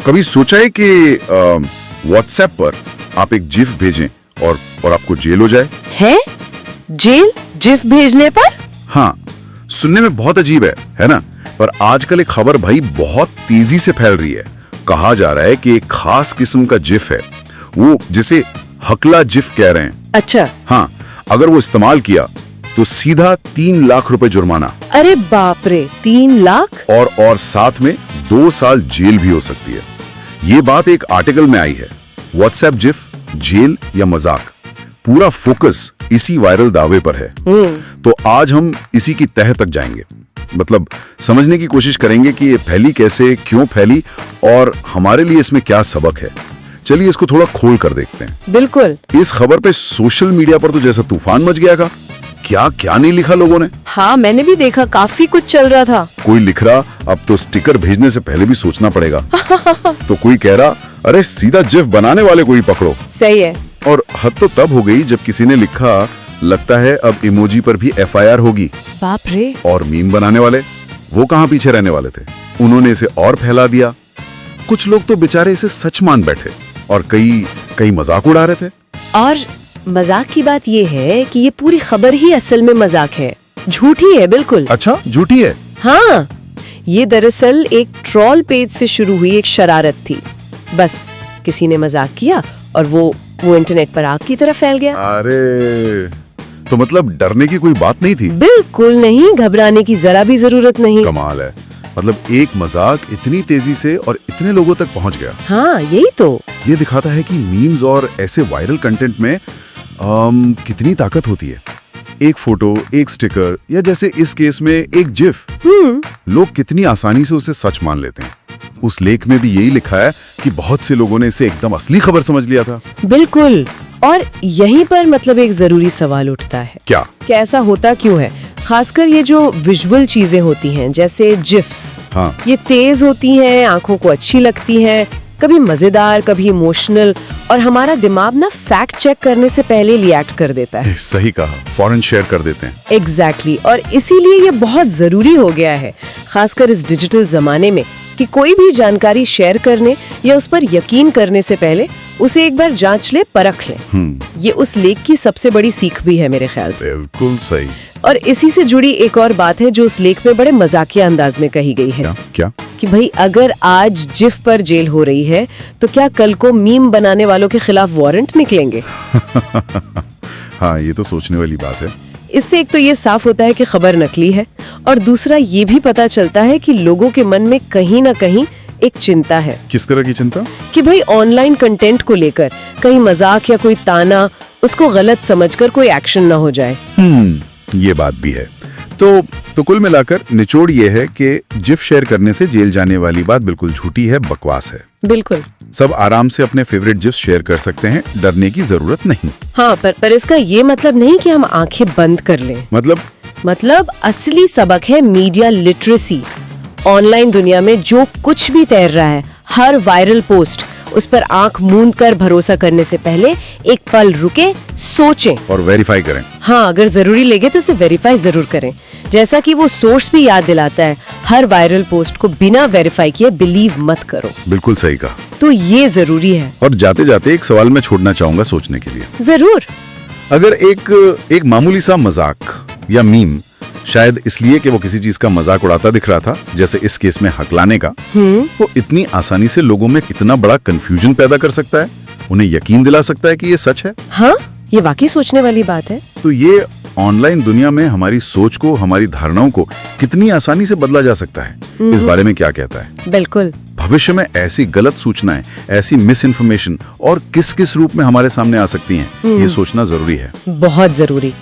कभी सोचा है कि व्हाट्सएप पर आप एक जिफ भेजें और आपको जेल हो जाए? है? जेल जिफ भेजने पर? हाँ, सुनने में बहुत अजीब है ना? पर आजकल एक खबर भाई बहुत तेजी से फैल रही है। कहा जा रहा है कि एक खास किस्म का जिफ है, वो जिसे हकला जिफ कह रहे हैं। अच्छा। हाँ, अगर वो इस्तेमाल किया तो सीधा 3 लाख रुपए जुर्माना। अरे बाप रे, 3 लाख? और साथ में 2 साल जेल भी हो सकती है। ये बात एक आर्टिकल में आई है। व्हाट्सएप जिफ, जेल या मजाक, पूरा फोकस इसी वायरल दावे पर है। तो आज हम इसी की तह तक जाएंगे, मतलब समझने की कोशिश करेंगे कि ये फैली कैसे, क्यों फैली और हमारे लिए इसमें क्या सबक है। चलिए इसको थोड़ा खोल कर देखते हैं। बिल्कुल। इस खबर पे सोशल मीडिया पर तो जैसा तूफान मच गया था। क्या क्या नहीं लिखा लोगों ने। हाँ, मैंने भी देखा, काफी कुछ चल रहा था। कोई लिख रहा अब तो स्टिकर भेजने से पहले भी सोचना पड़ेगा। तो कोई कह रहा अरे सीधा जिफ बनाने वाले को ही पकड़ो। सही है। और हद तो तब हो गई जब किसी ने लिखा लगता है अब इमोजी पर भी FIR होगी। बाप रे। और मीम बनाने वाले वो कहाँ पीछे रहने वाले थे, उन्होंने इसे और फैला दिया। कुछ लोग तो बेचारे इसे सच मान बैठे और कई मजाक उड़ा रहे थे। और मजाक की बात ये है कि ये पूरी खबर ही असल में मजाक है, झूठी है बिल्कुल। अच्छा, झूठी है? हाँ, ये दरअसल एक ट्रोल पेज से शुरू हुई एक शरारत थी। बस किसी ने मजाक किया और वो इंटरनेट पर आग की तरह फैल गया। अरे, तो मतलब डरने की कोई बात नहीं थी? बिल्कुल नहीं, घबराने की जरा भी जरूरत नहीं। कमाल है, मतलब एक मजाक इतनी तेजी से और इतने लोगों तक पहुंच गया। हाँ, यही तो। ये दिखाता है कि मीम्स और ऐसे वायरल कंटेंट में कितनी ताकत होती है। एक फोटो, एक स्टिकर या जैसे इस केस में एक जिफ, लोग कितनी आसानी से उसे सच मान लेते हैं। उस लेख में भी यही लिखा है कि बहुत से लोगों ने इसे एकदम असली खबर समझ लिया था। बिल्कुल। और यहीं पर मतलब एक जरूरी सवाल उठता है। क्या ऐसा होता क्यों है? खासकर ये जो विजुअल चीजें होती हैं जैसे जिफ्स, हाँ, ये तेज होती हैं, आंखों को अच्छी लगती हैं, कभी मजेदार कभी इमोशनल, और हमारा दिमाग ना फैक्ट चेक करने से पहले रिएक्ट कर देता है। सही कहा, फौरन शेयर कर देते हैं। एग्जैक्टली। और इसीलिए ये बहुत जरूरी हो गया है, खासकर इस डिजिटल जमाने में, कि कोई भी जानकारी शेयर करने या उस पर यकीन करने से पहले उसे एक बार जांच ले, परख ले। ये उस लेख की सबसे बड़ी सीख भी है मेरे ख्याल से। बिल्कुल सही। और इसी से जुड़ी एक और बात है जो उस लेख में बड़े मजाकिया अंदाज में कही गई है। क्या? कि भाई अगर आज जिफ पर जेल हो रही है तो क्या कल को मीम बनाने वालों के खिलाफ वारंट निकलेंगे? हाँ, ये तो सोचने वाली बात है। इससे एक तो ये साफ होता है कि खबर नकली है, और दूसरा ये भी पता चलता है कि लोगों के मन में कहीं ना कहीं एक चिंता है। किस तरह की चिंता? कि भाई ऑनलाइन कंटेंट को लेकर कहीं मजाक या कोई ताना उसको गलत समझकर कोई एक्शन ना हो जाए। ये बात भी है। तो कुल मिलाकर निचोड़ ये है कि जिफ शेयर करने से जेल जाने वाली बात बिल्कुल झूठी है, बकवास है। बिल्कुल। सब आराम से अपने फेवरेट जिफ शेयर कर सकते हैं, डरने की जरूरत नहीं। हाँ, पर इसका ये मतलब नहीं कि हम आंखें बंद कर लें। मतलब असली सबक है मीडिया लिटरेसी। ऑनलाइन दुनिया में जो कुछ भी तैर रहा है, हर वायरल पोस्ट, उस पर आंख मूंद कर भरोसा करने से पहले एक पल रुके, सोचें और वेरीफाई करें। हाँ, अगर जरूरी लगे तो उसे वेरीफाई जरूर करें। जैसा कि वो सोर्स भी याद दिलाता है, हर वायरल पोस्ट को बिना वेरीफाई किए बिलीव मत करो। बिल्कुल सही कहा। तो ये जरूरी है। और जाते जाते एक सवाल मैं छोड़ना चाहूंगा सोचने के लिए। जरूर। अगर एक मामूली सा मजाक या मीम, शायद इसलिए कि वो किसी चीज का मजाक उड़ाता दिख रहा था, जैसे इस केस में हकलाने का, वो इतनी आसानी से लोगों में इतना बड़ा कंफ्यूजन पैदा कर सकता है, उन्हें यकीन दिला सकता है कि ये सच है। हाँ, ये वाकई सोचने वाली बात है। तो ये ऑनलाइन दुनिया में हमारी सोच को, हमारी धारणाओं को कितनी आसानी से बदला जा सकता है, इस बारे में क्या कहता है? बिल्कुल। भविष्य में ऐसी गलत सूचनाएं, ऐसी मिस इन्फॉर्मेशन और किस किस रूप में हमारे सामने आ सकती हैं, ये सोचना जरूरी है। बहुत जरूरी।